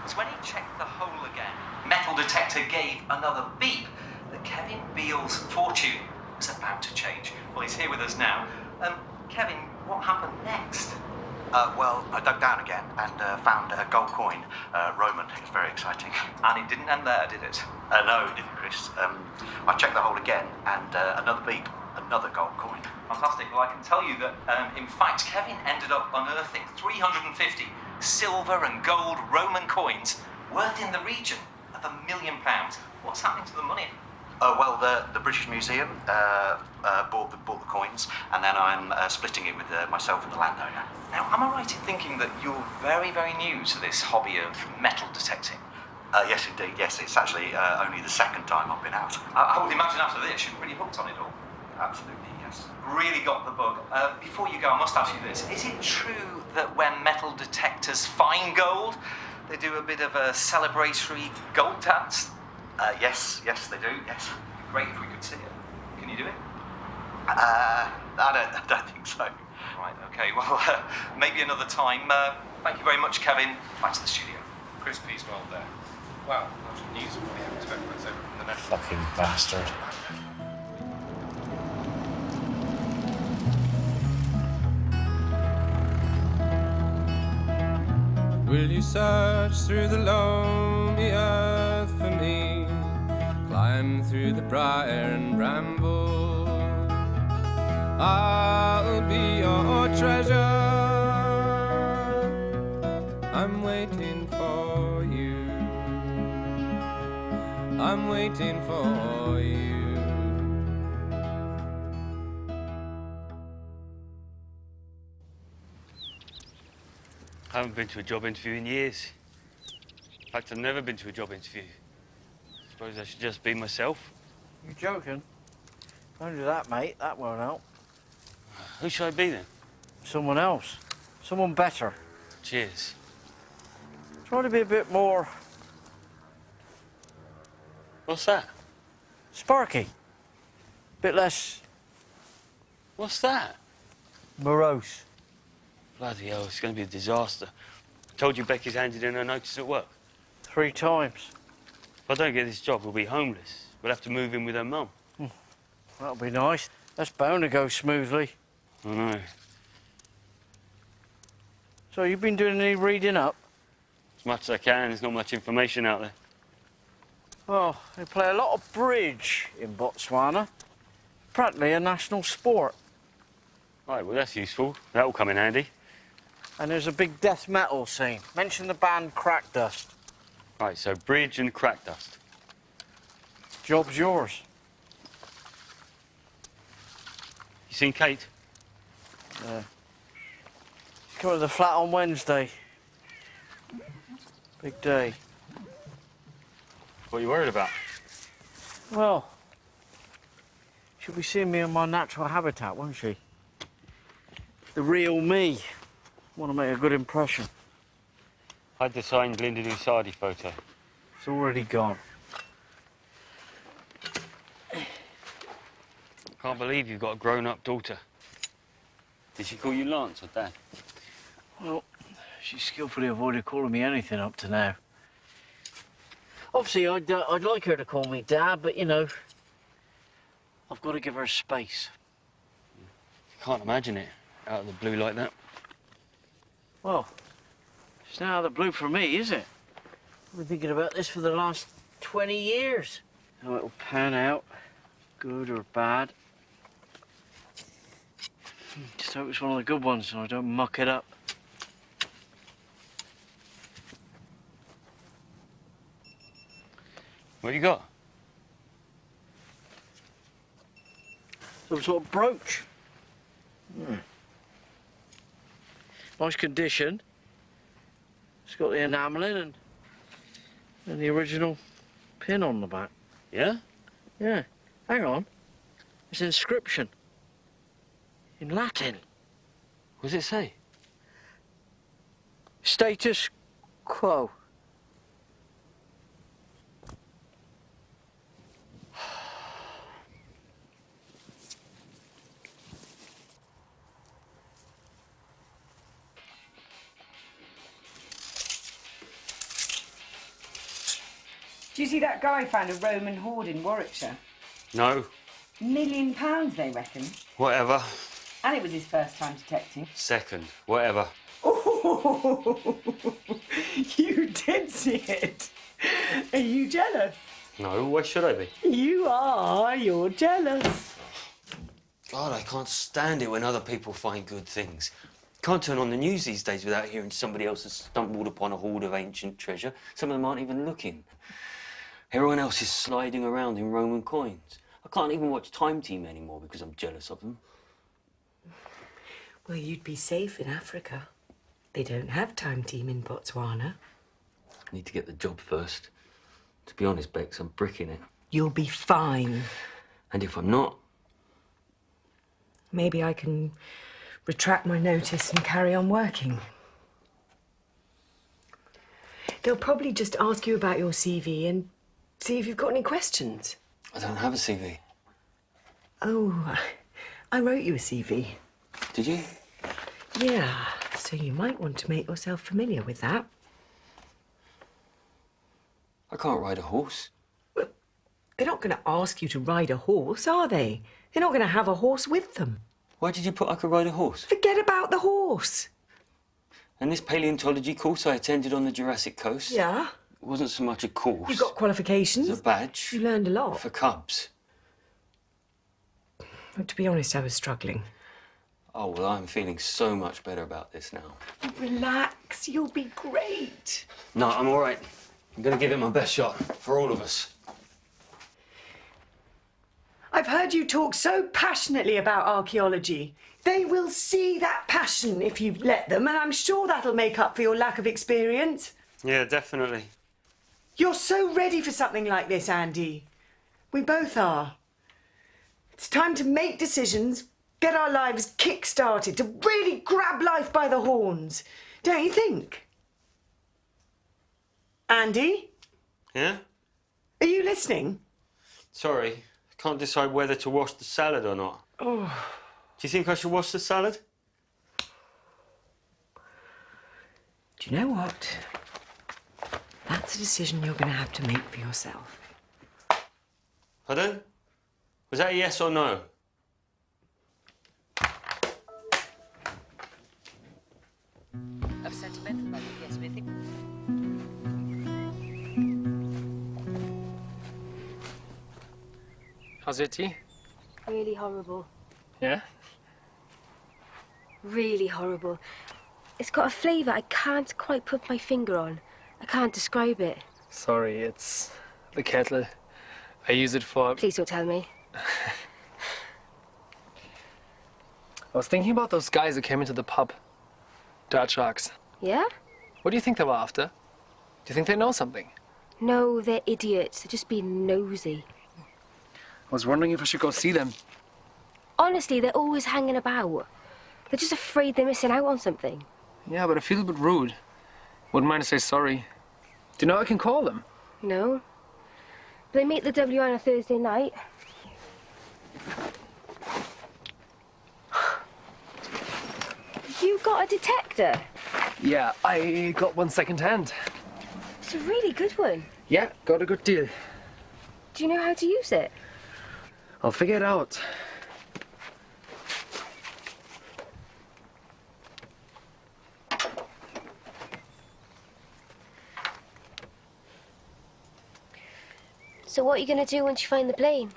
was when he checked the hole again. Metal detector gave another beep that Kevin Beale's fortune was about to change. Well, he's here with us now. Kevin, what happened next? Well, I dug down again and found a gold coin, Roman. It was very exciting. And it didn't end there, did it? No, it didn't, Chris. I checked the hole again and another beep, another gold coin. Fantastic. Well, I can tell you that, in fact, Kevin ended up unearthing 350 silver and gold Roman coins worth in the region of £1 million. What's happening to the money? Well, the British Museum bought the coins, and then I'm splitting it with myself and the landowner. Now, am I right in thinking that you're very, very new to this hobby of metal detecting? Yes, indeed. Yes, it's actually only the second time I've been out. I would imagine after this you're pretty hooked on it all. Absolutely, yes. Really got the bug. Before you go, I must ask you this. Is it true that when metal detectors find gold, they do a bit of a celebratory gold dance? Yes, they do, yes. Great if we could see it. Can you do it? I don't think so. Right, okay, well, maybe another time. Thank you very much, Kevin. Back to the studio. Crispy's well there. Wow, lots of news we haven't spoken about over from the net. Fucking bastard. Will you search through the lonely earth for me? Climb through the briar and bramble. I'll be your treasure. I'm waiting for you. I'm waiting for you. I haven't been to a job interview in years. In fact, I've never been to a job interview. Suppose I should just be myself. You're joking? Don't do that, mate. That won't help. Who should I be then? Someone else. Someone better. Cheers. Try to be a bit more What's that? sparky. Bit less What's that? morose. Bloody hell, it's going to be a disaster. I told you Becky's handed in her notice at work. 3 times. If I don't get this job, we'll be homeless. We'll have to move in with her mum. That'll be nice. That's bound to go smoothly. I know. So you've been doing any reading up? As much as I can, there's not much information out there. Well, they play a lot of bridge in Botswana. Practically a national sport. Right, well, that's useful. That'll come in handy. And there's a big death metal scene. Mention the band Crack Dust. Right, so bridge and crack dust. Job's yours. You seen Kate? Yeah. She's coming to the flat on Wednesday. Big day. What are you worried about? Well, she'll be seeing me in my natural habitat, won't she? The real me. Want to make a good impression. Hide the signed Linda Lusardi photo. It's already gone. Can't believe you've got a grown-up daughter. Did she call you Lance or Dad? Well, she skillfully avoided calling me anything up to now. Obviously, I'd like her to call me Dad, but, you know, I've got to give her space. Can't imagine it out of the blue like that. Well, it's not out of the blue for me, is it? I've been thinking about this for the last 20 years. How it'll pan out, good or bad. Just hope it's one of the good ones so I don't muck it up. What you got? Some sort of brooch. Nice condition. It's got the enamelling and the original pin on the back. Yeah? Yeah. Hang on. It's an inscription. In Latin. What does it say? Status quo. Do you see that guy found a Roman hoard in Warwickshire? No. £1 million, they reckon. Whatever. And it was his first time detecting. Second. Whatever. Oh, you did see it. Are you jealous? No, why should I be? You are. You're jealous. God, I can't stand it when other people find good things. Can't turn on the news these days without hearing somebody else has stumbled upon a hoard of ancient treasure. Some of them aren't even looking. Everyone else is sliding around in Roman coins. I can't even watch Time Team anymore because I'm jealous of them. Well, you'd be safe in Africa. They don't have Time Team in Botswana. I need to get the job first. To be honest, Bex, I'm bricking it. You'll be fine. And if I'm not? Maybe I can retract my notice and carry on working. They'll probably just ask you about your CV and see if you've got any questions. I don't have a CV. Oh, I wrote you a CV. Did you? Yeah, so you might want to make yourself familiar with that. I can't ride a horse. Well, they're not going to ask you to ride a horse, are they? They're not going to have a horse with them. Why did you put I could ride a horse? Forget about the horse. And this paleontology course I attended on the Jurassic Coast? Yeah? It wasn't so much a course. You got qualifications. It's a badge. You learned a lot. For cubs. But to be honest, I was struggling. Oh, well, I'm feeling so much better about this now. Relax, you'll be great. No, I'm all right. I'm going to give it my best shot for all of us. I've heard you talk so passionately about archaeology. They will see that passion if you've let them, and I'm sure that'll make up for your lack of experience. Yeah, definitely. You're so ready for something like this, Andy. We both are. It's time to make decisions, get our lives kick-started, to really grab life by the horns. Don't you think? Andy? Yeah? Are you listening? Sorry, I can't decide whether to wash the salad or not. Oh. Do you think I should wash the salad? Do you know what? That's a decision you're going to have to make for yourself. Pardon? Was that a yes or no? Of sentimental value, yes, we think. How's your tea? Really horrible. Yeah? Really horrible. It's got a flavour I can't quite put my finger on. I can't describe it. Sorry, it's the kettle. I use it for... Please don't tell me. I was thinking about those guys who came into the pub. Dirt sharks. Yeah? What do you think they were after? Do you think they know something? No, they're idiots. They're just being nosy. I was wondering if I should go see them. Honestly, they're always hanging about. They're just afraid they're missing out on something. Yeah, but I feel a bit rude. Wouldn't mind to say sorry. Do you know I can call them? No. They meet the W on a Thursday night. You got a detector? Yeah, I got one second hand. It's a really good one. Yeah, got a good deal. Do you know how to use it? I'll figure it out. So what are you going to do once you find the plane?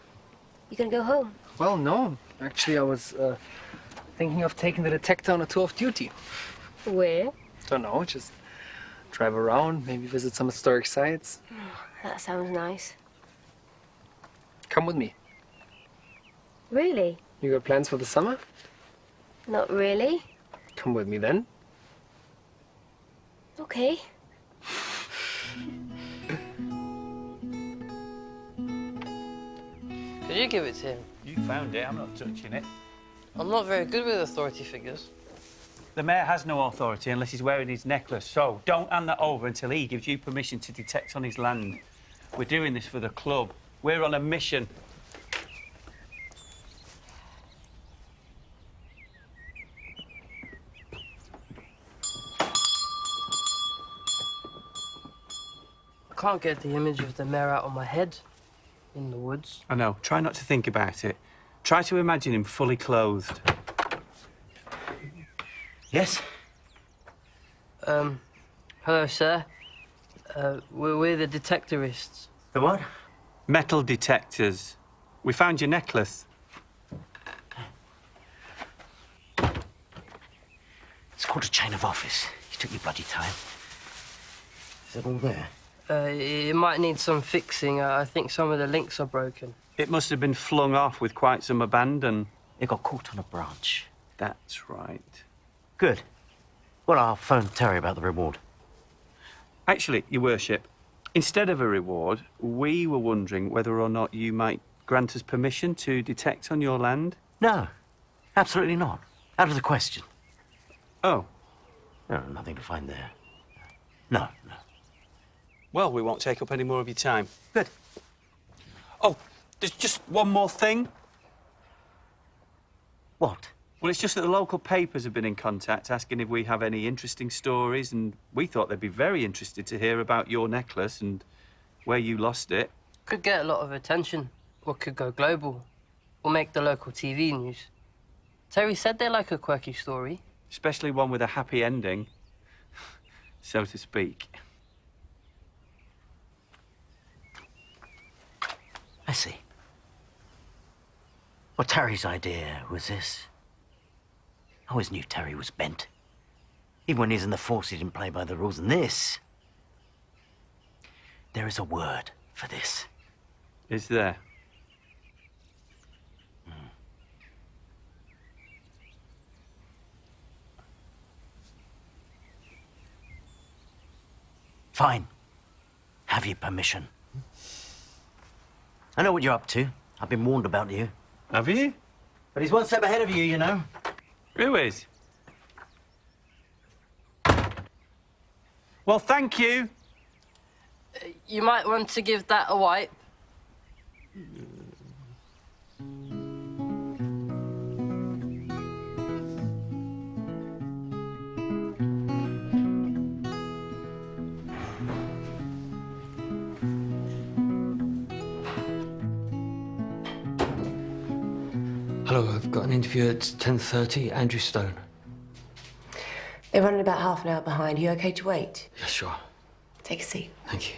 You going to go home? Well, no. Actually, I was thinking of taking the detector on a tour of duty. Where? Don't know, just drive around, maybe visit some historic sites. That sounds nice. Come with me. Really? You got plans for the summer? Not really. Come with me then. Okay. Could you give it to him? You found it, I'm not touching it. I'm not very good with authority figures. The mayor has no authority unless he's wearing his necklace, so don't hand that over until he gives you permission to detect on his land. We're doing this for the club. We're on a mission. I can't get the image of the mayor out of my head in the woods. I know. Try not to think about it. Try to imagine him fully clothed. Yes? Hello, sir. We're the Detectorists. The what? Metal detectors. We found your necklace. It's called a chain of office. You took your bloody time. Is it all there? It might need some fixing. I think some of the links are broken. It must have been flung off with quite some abandon. It got caught on a branch. That's right. Good. Well, I'll phone Terry about the reward. Actually, Your Worship, instead of a reward, we were wondering whether or not you might grant us permission to detect on your land. No, absolutely not. Out of the question. Oh. No, nothing to find there. No. Well, we won't take up any more of your time. Good. Oh, there's just one more thing. What? Well, it's just that the local papers have been in contact asking if we have any interesting stories, and we thought they'd be very interested to hear about your necklace and where you lost it. Could get a lot of attention, or could go global, or make the local TV news. Terry said they like a quirky story. Especially one with a happy ending, so to speak. I see. Well, Terry's idea was this. I always knew Terry was bent. Even when he was in the force, he didn't play by the rules. And this... There is a word for this. Is there? Fine. Have your permission. I know what you're up to. I've been warned about you. Have you? But he's one step ahead of you, you know. Who is? Well, thank you. You might want to give that a wipe. Hello, I've got an interview at 10:30. Andrew Stone. They're running about half an hour behind. Are you okay to wait? Yeah, sure. Take a seat. Thank you.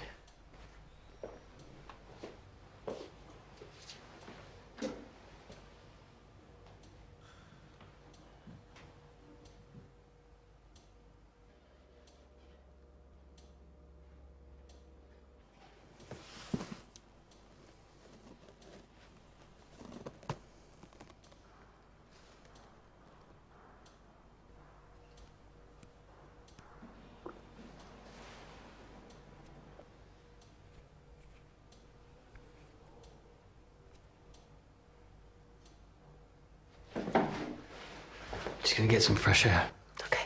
Just gonna get some fresh air. Okay.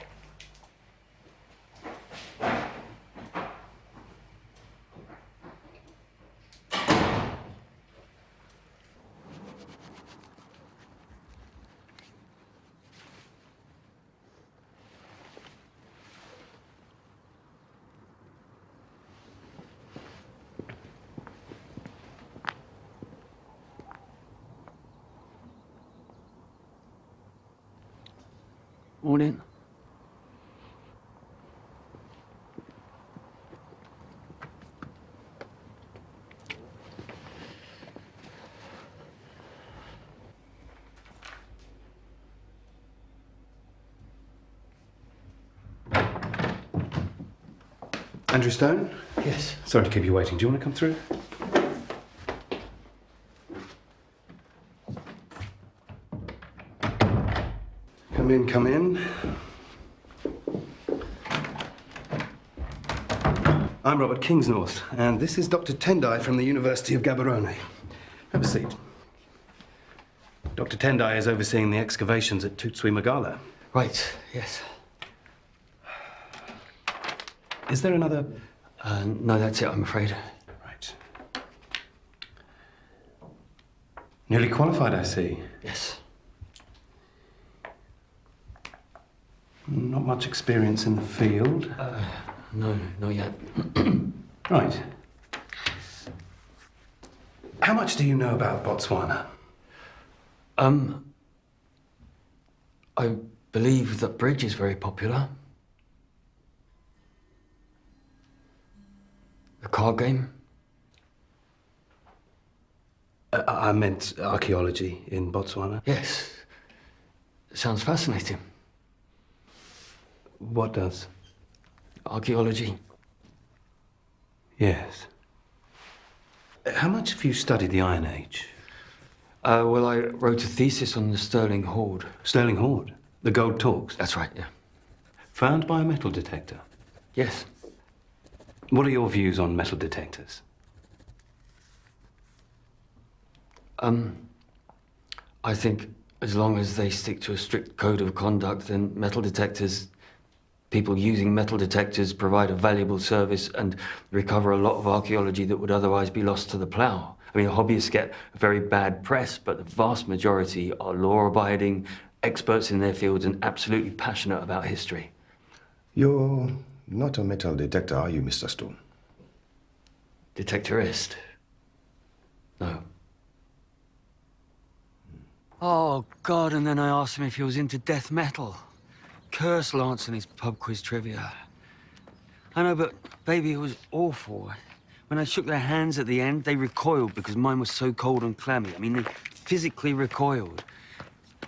Morning. Andrew Stone? Yes. Sorry to keep you waiting. Do you want to come through? Come in, come in. I'm Robert Kingsnorth, and this is Dr. Tendai from the University of Gaborone. Have a seat. Dr. Tendai is overseeing the excavations at Tutsui Magala. Right, yes. Is there another... No, that's it, I'm afraid. Right. Newly qualified, I see. Yes. Not much experience in the field. No, not yet. Right. How much do you know about Botswana? I believe that bridge is very popular. The card game. I meant archaeology in Botswana. Yes. Sounds fascinating. What does? Archaeology. Yes. How much have you studied the Iron Age? Well, I wrote a thesis on the Sterling Hoard. Sterling Hoard? The gold talks? That's right, yeah. Found by a metal detector? Yes. What are your views on metal detectors? I think as long as they stick to a strict code of conduct, then metal detectors, people using metal detectors provide a valuable service and recover a lot of archaeology that would otherwise be lost to the plough. I mean, hobbyists get a very bad press, but the vast majority are law-abiding, experts in their fields and absolutely passionate about history. You're not a metal detector, are you, Mr. Stone? Detectorist? No. Oh, God, and then I asked him if he was into death metal. Curse Lance and his pub quiz trivia. I know, but, baby, it was awful. When I shook their hands at the end, they recoiled because mine was so cold and clammy. I mean, they physically recoiled.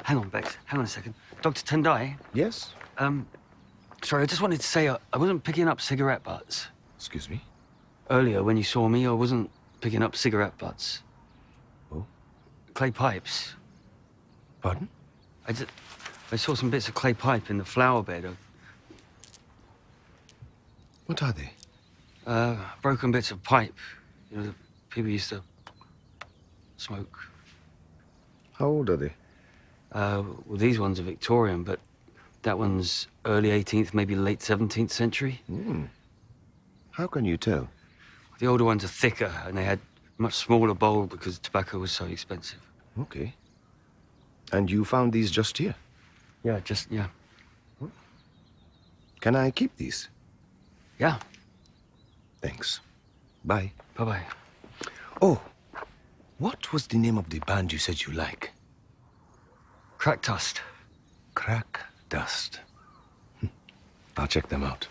Hang on, Bex. Hang on a second. Dr. Tendai? Yes? Sorry, I just wanted to say I wasn't picking up cigarette butts. Excuse me? Earlier, when you saw me, I wasn't picking up cigarette butts. Oh? Clay pipes. Pardon? I saw some bits of clay pipe in the flower bed. What are they? Broken bits of pipe. You know, the people used to smoke. How old are they? Well, these ones are Victorian, but that one's early 18th, maybe late 17th century. How can you tell? The older ones are thicker, and they had a much smaller bowl because tobacco was so expensive. Okay. And you found these just here? Yeah. Can I keep these? Yeah. Thanks. Bye. Bye-bye. Oh, what was the name of the band you said you like? Crack Dust. Crack Dust. I'll check them out.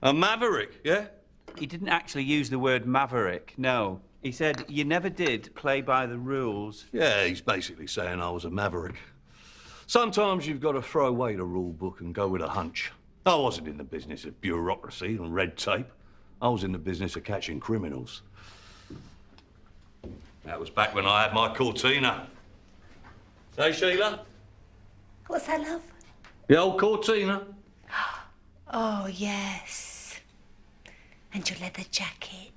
A maverick, yeah? He didn't actually use the word maverick, no. He said you never did play by the rules. Yeah, he's basically saying I was a maverick. Sometimes you've got to throw away the rule book and go with a hunch. I wasn't in the business of bureaucracy and red tape. I was in the business of catching criminals. That was back when I had my Cortina. Hey, Sheila? What's that, love? The old Cortina. Oh, yes. And your leather jacket.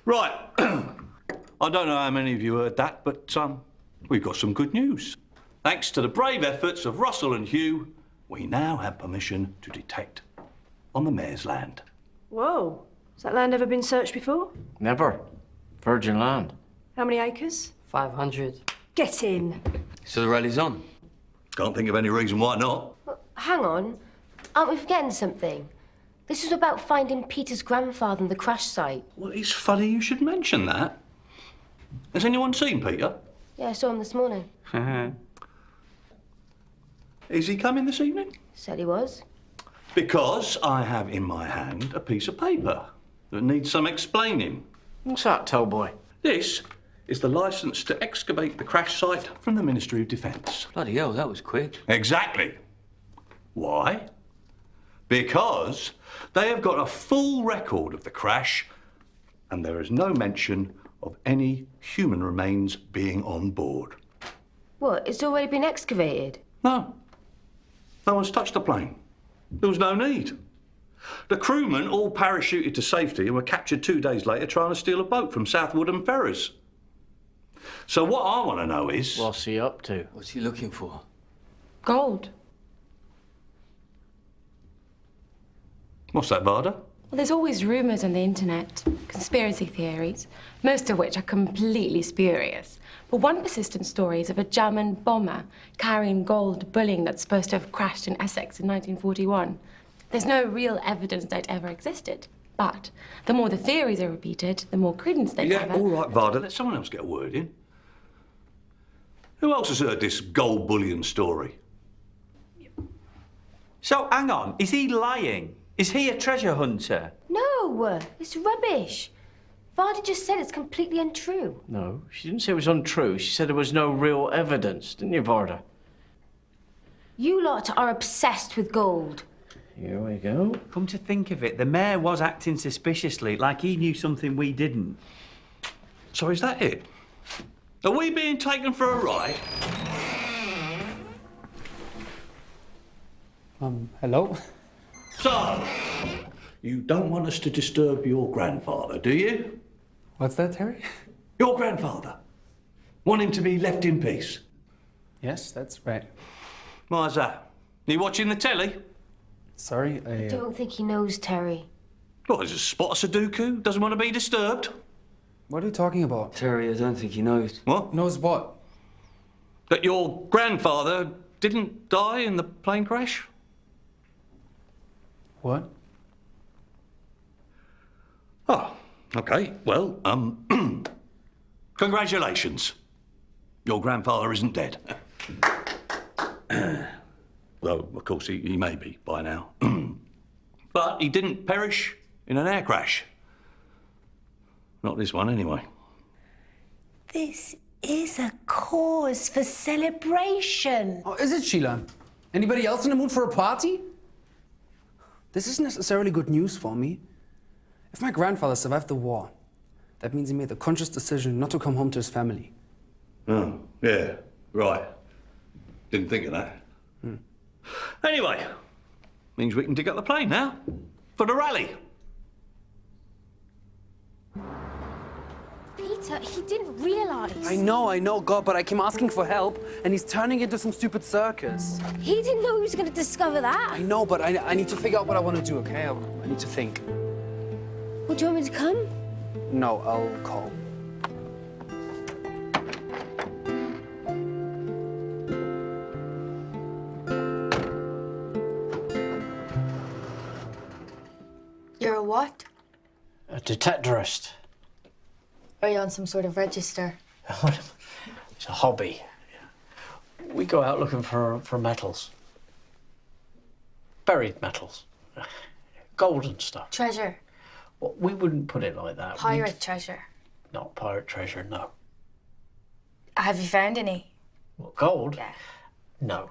Right. I don't know how many of you heard that, but we've got some good news. Thanks to the brave efforts of Russell and Hugh, we now have permission to detect on the mayor's land. Whoa. Has that land ever been searched before? Never. Virgin land. How many acres? 500. Get in. So the rally's on? Can't think of any reason why not. Hang on. Aren't we forgetting something? This is about finding Peter's grandfather on the crash site. Well, it's funny you should mention that. Has anyone seen Peter? Yeah, I saw him this morning. Is he coming this evening? Said he was. Because I have in my hand a piece of paper that needs some explaining. What's that, Tollboy? This is the licence to excavate the crash site from the Ministry of Defence. Bloody hell, that was quick. Exactly. Why? Because they have got a full record of the crash and there is no mention of any human remains being on board. What, it's already been excavated? No. No one's touched the plane. There was no need. The crewmen all parachuted to safety and were captured 2 days later trying to steal a boat from South Woodham Ferrers. So what I want to know is... What's he up to? What's he looking for? Gold. What's that, Varda? Well, there's always rumours on the internet, conspiracy theories, most of which are completely spurious. But one persistent story is of a German bomber carrying gold bullion that's supposed to have crashed in Essex in 1941. There's no real evidence that it ever existed. But the more the theories are repeated, the more credence they gather. Yeah, all right, Varda, let someone else get a word in. Who else has heard this gold bullion story? So, hang on, is he lying? Is he a treasure hunter? No, it's rubbish. Varda just said it's completely untrue. No, she didn't say it was untrue. She said there was no real evidence, didn't you, Varda? You lot are obsessed with gold. Here we go. Come to think of it, the mayor was acting suspiciously, like he knew something we didn't. So is that it? Are we being taken for a ride? Hello? So, you don't want us to disturb your grandfather, do you? What's that, Terry? Your grandfather. Want him to be left in peace? Yes, that's right. Why's that? You watching the telly? Sorry, I don't think he knows Terry. What, is a spot of Sudoku? Doesn't want to be disturbed? What are you talking about? Terry, I don't think he knows. What? Knows what? That your grandfather didn't die in the plane crash? What? Oh, okay. Well, congratulations. Your grandfather isn't dead. Though, of course, he may be by now. But he didn't perish in an air crash. Not this one, anyway. This is a cause for celebration. Oh, is it, Sheila? Anybody else in the mood for a party? This isn't necessarily good news for me. If my grandfather survived the war, that means he made the conscious decision not to come home to his family. Oh, yeah, right. Didn't think of that. Anyway, means we can dig up the plane now for the rally. Peter, he didn't realise. I know, God, but I came asking for help, and he's turning into some stupid circus. He didn't know he was going to discover that. I know, but I need to figure out what I want to do, okay? I need to think. Well, do you want me to come? No, I'll call. You're a what? A detectorist. Are you on some sort of register? It's a hobby. We go out looking for metals. Buried metals. Gold and stuff. Treasure. Well, we wouldn't put it like that. Pirate treasure. Not pirate treasure, no. Have you found any? What, gold? Yeah. No.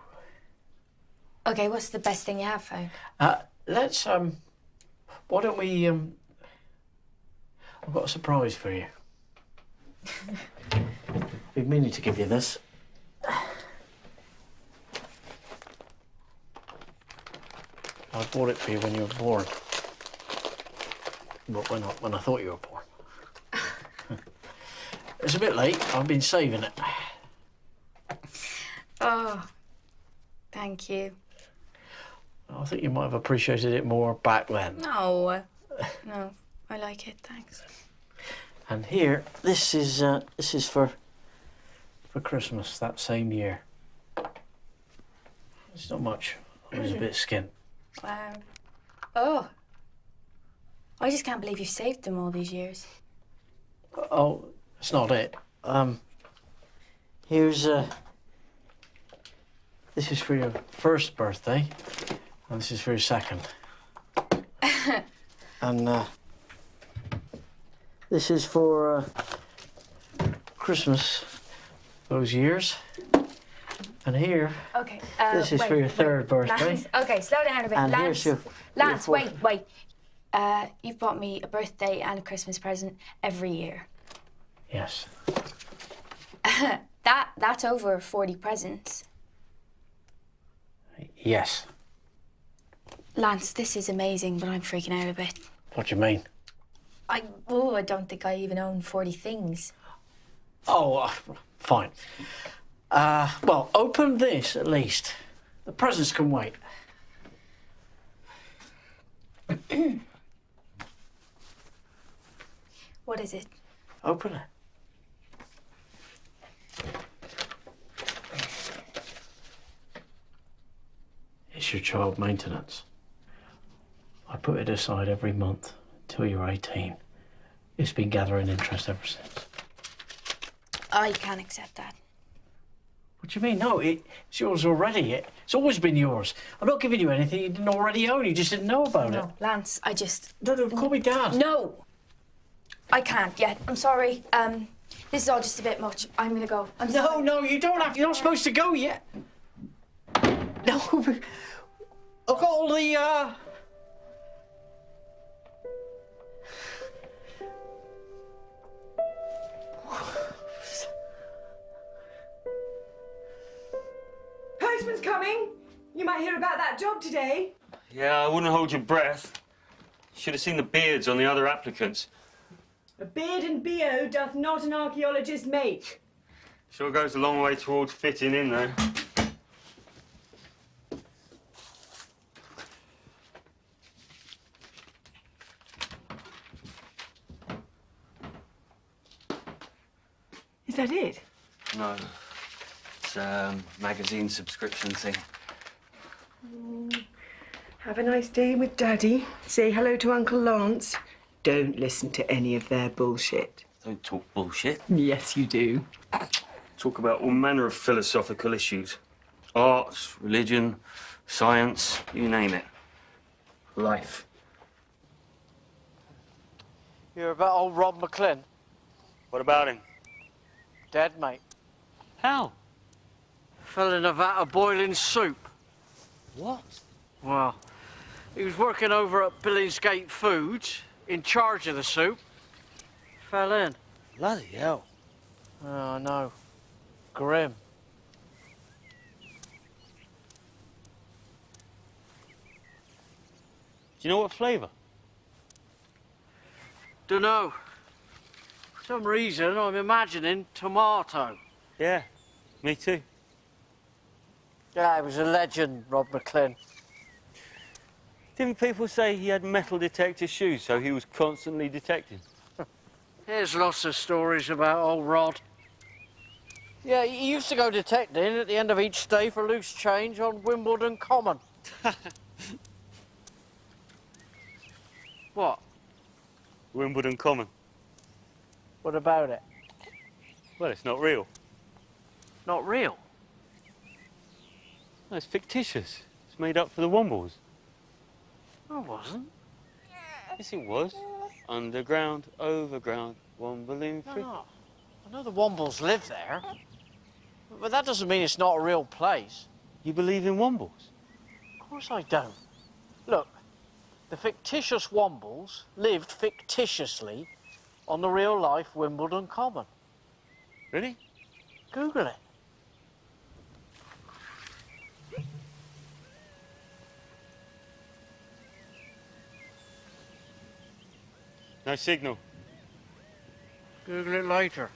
Okay, what's the best thing you have found? Let's, why don't we, I've got a surprise for you. Been meaning to give you this. I bought it for you when you were born. But when I thought you were born. It's a bit late. I've been saving it. Oh, thank you. I think you might have appreciated it more back then. No, no, I like it, thanks. And here, this is for Christmas that same year. It's not much. There's a bit of skin. Wow. Oh. I just can't believe you've saved them all these years. Oh, that's not it. Here's this is for your first birthday, and this is for your second. And this is for Christmas those years. And here, okay, this is wait, for your third birthday. Lance, okay, slow down a bit. And Lance, here's your Lance, fourth. wait. You've bought me a birthday and a Christmas present every year. Yes. That's over 40 presents. Yes. Lance, this is amazing, but I'm freaking out a bit. What do you mean? I don't think I even own 40 things. Oh, fine. Well, open this at least. The presents can wait. What is it? Open it. It's your child maintenance. I put it aside every month until you're 18. It's been gathering interest ever since. I can't accept that. What do you mean? No, it's yours already. It's always been yours. I'm not giving you anything you didn't already own. You just didn't know about it. No, Lance, I just... No, call me Dad. No! I can't yet. I'm sorry. This is all just a bit much. I'm gonna go. No, you don't have to. You're not supposed to go yet. No. I've got all the, Postman's coming. You might hear about that job today. Yeah, I wouldn't hold your breath. Should have seen the beards on the other applicants. A beard and BO doth not an archaeologist make. Sure goes a long way towards fitting in, though. Is that it? No. It's a magazine subscription thing. Have a nice day with Daddy. Say hello to Uncle Lance. Don't listen to any of their bullshit. Don't talk bullshit. Yes, you do. Talk about all manner of philosophical issues. Arts, religion, science, you name it. Life. You hear about old Rob McLean? What about him? Dead, mate. How? Fell in a vat of boiling soup. What? Well, he was working over at Billingsgate Foods, in charge of the soup. Fell in. Bloody hell. Oh, no. Grim. Do you know what flavour? Dunno. For some reason, I'm imagining tomato. Yeah, me too. Yeah, he was a legend, Rob McLean. Didn't people say he had metal detector shoes, so he was constantly detecting? There's lots of stories about old Rod. Yeah, he used to go detecting at the end of each day for loose change on Wimbledon Common. What? Wimbledon Common. What about it? Well, it's not real. Not real? No, it's fictitious. It's made up for the Wombles. No, it wasn't. Yes, it was. Underground, overground, wombling free. No. I know the Wombles live there. But that doesn't mean it's not a real place. You believe in Wombles? Of course I don't. Look, the fictitious Wombles lived fictitiously on the real-life Wimbledon Common. Really? Google it. No signal. Google it later.